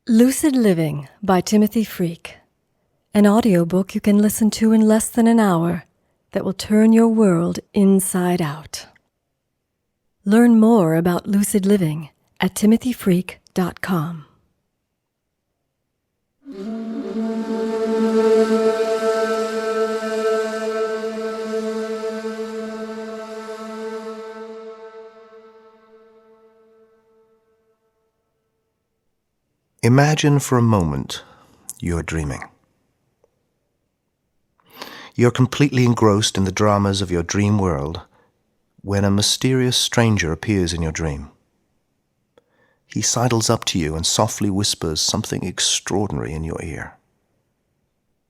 Lucid Living by Timothy Freke, an audiobook you can listen to in less than an hour that will turn your world inside out. Learn more about lucid living at timothyfreke.com. Imagine for a moment you're dreaming. You're completely engrossed in the dramas of your dream world when a mysterious stranger appears in your dream. He sidles up to you and softly whispers something extraordinary in your ear.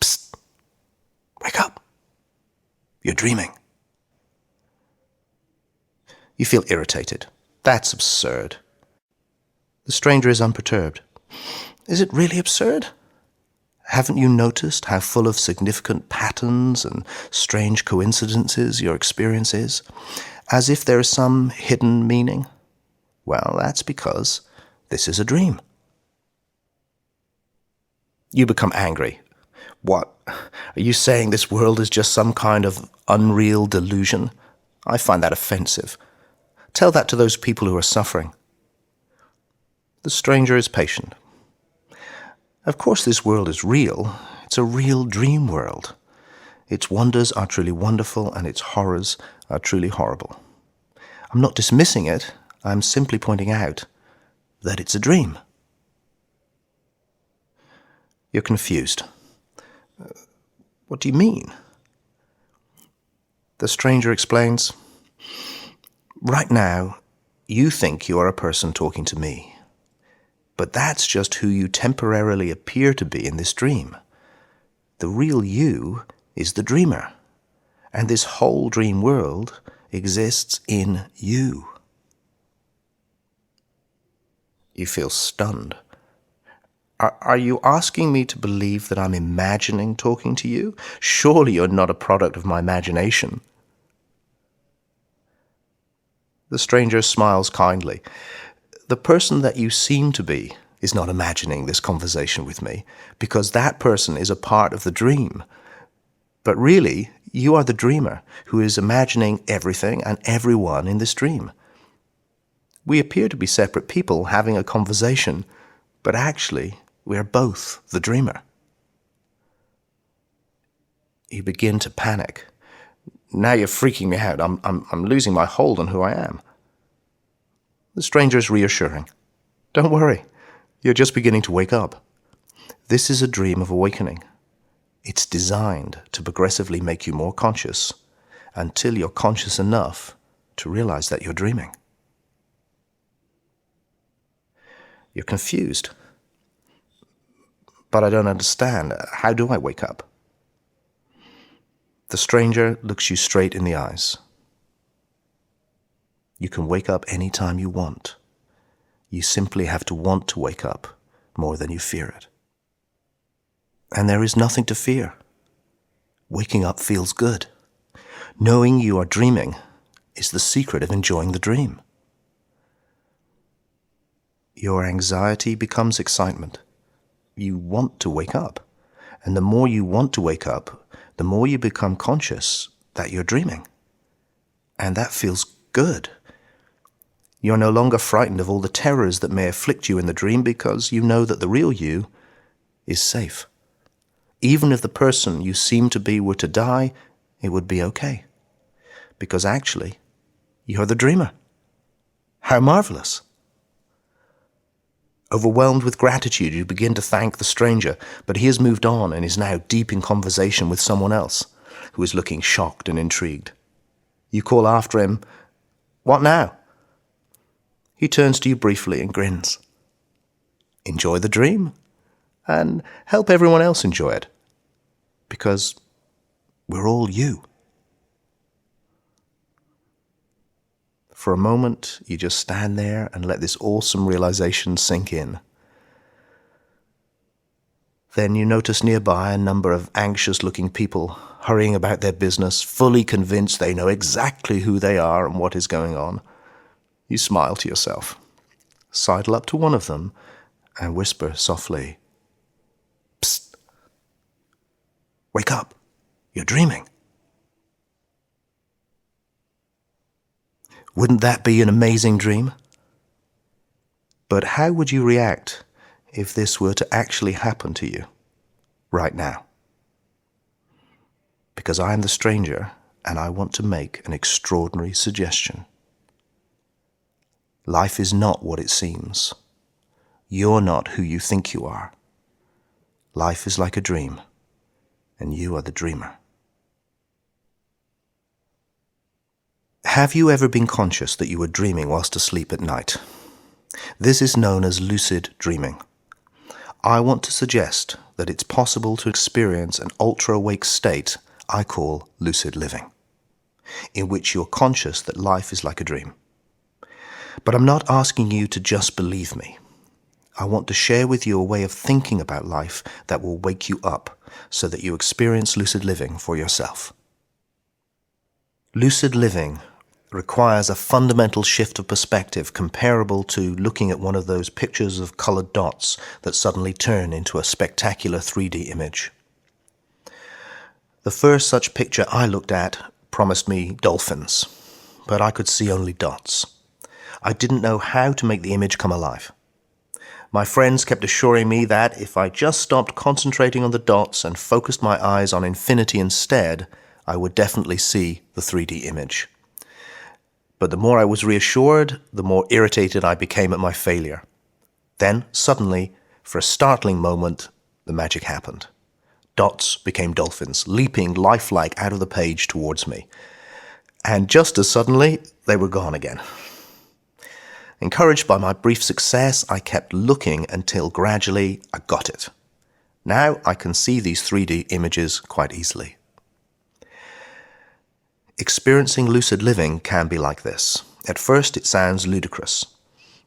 Psst! Wake up! You're dreaming. You feel irritated. That's absurd. The stranger is unperturbed. Is it really absurd? Haven't you noticed how full of significant patterns and strange coincidences your experience is? As if there is some hidden meaning? Well, that's because this is a dream. You become angry. What? Are you saying this world is just some kind of unreal delusion? I find that offensive. Tell that to those people who are suffering. The stranger is patient. Of course this world is real. It's a real dream world. Its wonders are truly wonderful and its horrors are truly horrible. I'm not dismissing it. I'm simply pointing out that it's a dream. You're confused. What do you mean? The stranger explains, right now, you think you are a person talking to me. But that's just who you temporarily appear to be in this dream. The real you is the dreamer, and this whole dream world exists in you. You feel stunned. Are you asking me to believe that I'm imagining talking to you? Surely you're not a product of my imagination. The stranger smiles kindly. The person that you seem to be is not imagining this conversation with me, because that person is a part of the dream. But really, you are the dreamer who is imagining everything and everyone in this dream. We appear to be separate people having a conversation, but actually, we are both the dreamer. You begin to panic. Now you're freaking me out. I'm losing my hold on who I am. The stranger is reassuring. Don't worry, you're just beginning to wake up. This is a dream of awakening. It's designed to progressively make you more conscious until you're conscious enough to realize that you're dreaming. You're confused. But I don't understand. How do I wake up? The stranger looks you straight in the eyes. You can wake up any time you want. You simply have to want to wake up more than you fear it. And there is nothing to fear. Waking up feels good. Knowing you are dreaming is the secret of enjoying the dream. Your anxiety becomes excitement. You want to wake up. And the more you want to wake up, the more you become conscious that you're dreaming. And that feels good. You're no longer frightened of all the terrors that may afflict you in the dream because you know that the real you is safe. Even if the person you seem to be were to die, it would be okay. Because actually, you're the dreamer. How marvelous! Overwhelmed with gratitude, you begin to thank the stranger, but he has moved on and is now deep in conversation with someone else who is looking shocked and intrigued. You call after him, "What now?" He turns to you briefly and grins. Enjoy the dream and help everyone else enjoy it, because we're all you. For a moment, you just stand there and let this awesome realization sink in. Then you notice nearby a number of anxious-looking people hurrying about their business, fully convinced they know exactly who they are and what is going on. You smile to yourself, sidle up to one of them, and whisper softly, "Psst, wake up, you're dreaming." Wouldn't that be an amazing dream? But how would you react if this were to actually happen to you right now? Because I am the stranger and I want to make an extraordinary suggestion. Life is not what it seems. You're not who you think you are. Life is like a dream, and you are the dreamer. Have you ever been conscious that you were dreaming whilst asleep at night? This is known as lucid dreaming. I want to suggest that it's possible to experience an ultra-awake state I call lucid living, in which you're conscious that life is like a dream. But I'm not asking you to just believe me. I want to share with you a way of thinking about life that will wake you up so that you experience lucid living for yourself. Lucid living requires a fundamental shift of perspective comparable to looking at one of those pictures of colored dots that suddenly turn into a spectacular 3D image. The first such picture I looked at promised me dolphins, but I could see only dots. I didn't know how to make the image come alive. My friends kept assuring me that if I just stopped concentrating on the dots and focused my eyes on infinity instead, I would definitely see the 3D image. But the more I was reassured, the more irritated I became at my failure. Then, suddenly, for a startling moment, the magic happened. Dots became dolphins, leaping lifelike out of the page towards me. And just as suddenly, they were gone again. Encouraged by my brief success, I kept looking until gradually I got it. Now I can see these 3D images quite easily. Experiencing lucid living can be like this. At first it sounds ludicrous,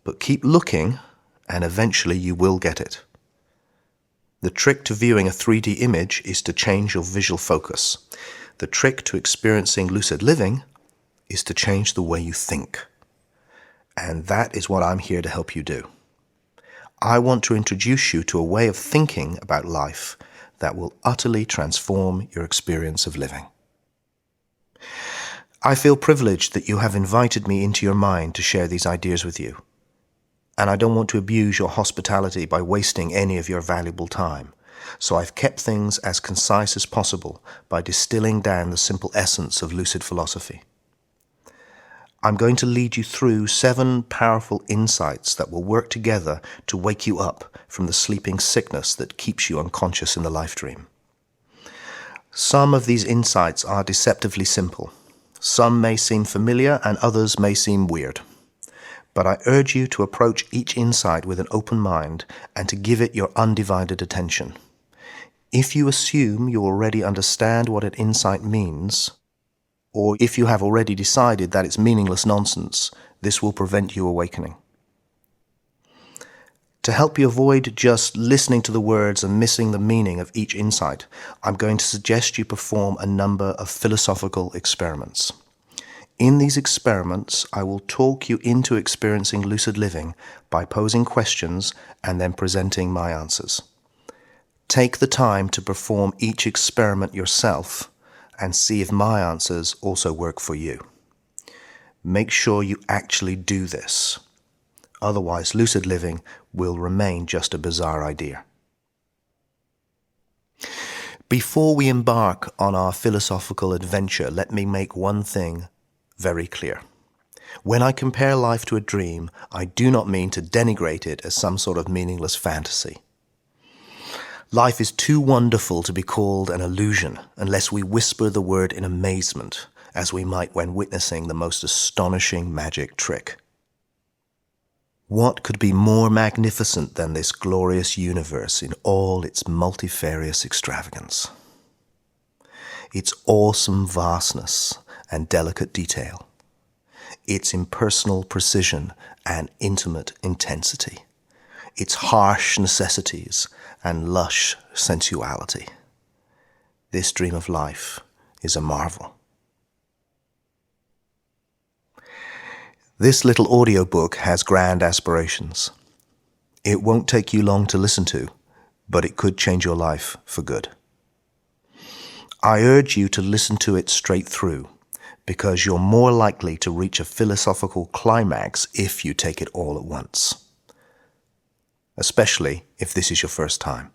but keep looking and eventually you will get it. The trick to viewing a 3D image is to change your visual focus. The trick to experiencing lucid living is to change the way you think. And that is what I'm here to help you do. I want to introduce you to a way of thinking about life that will utterly transform your experience of living. I feel privileged that you have invited me into your mind to share these ideas with you. And I don't want to abuse your hospitality by wasting any of your valuable time. So I've kept things as concise as possible by distilling down the simple essence of lucid philosophy. I'm going to lead you through 7 powerful insights that will work together to wake you up from the sleeping sickness that keeps you unconscious in the life dream. Some of these insights are deceptively simple. Some may seem familiar and others may seem weird. But I urge you to approach each insight with an open mind and to give it your undivided attention. If you assume you already understand what an insight means, or if you have already decided that it's meaningless nonsense, this will prevent you awakening. To help you avoid just listening to the words and missing the meaning of each insight, I'm going to suggest you perform a number of philosophical experiments. In these experiments, I will talk you into experiencing lucid living by posing questions and then presenting my answers. Take the time to perform each experiment yourself and see if my answers also work for you. Make sure you actually do this. Otherwise, lucid living will remain just a bizarre idea. Before we embark on our philosophical adventure, let me make one thing very clear. When I compare life to a dream, I do not mean to denigrate it as some sort of meaningless fantasy. Life is too wonderful to be called an illusion unless we whisper the word in amazement, as we might when witnessing the most astonishing magic trick. What could be more magnificent than this glorious universe in all its multifarious extravagance? Its awesome vastness and delicate detail, its impersonal precision and intimate intensity, its harsh necessities and lush sensuality. This dream of life is a marvel. This little audiobook has grand aspirations. It won't take you long to listen to, but it could change your life for good. I urge you to listen to it straight through, because you're more likely to reach a philosophical climax if you take it all at once, especially if this is your first time.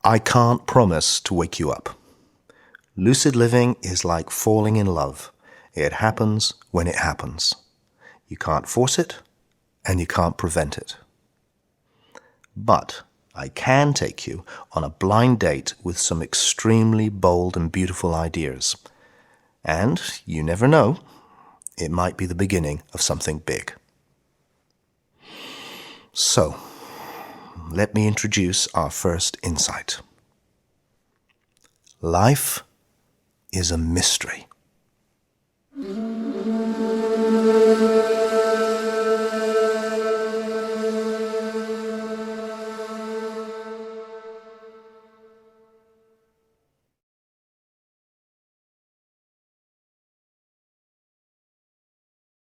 I can't promise to wake you up. Lucid living is like falling in love. It happens when it happens. You can't force it, and you can't prevent it. But I can take you on a blind date with some extremely bold and beautiful ideas. And you never know, it might be the beginning of something big. So, let me introduce our first insight. Life is a mystery.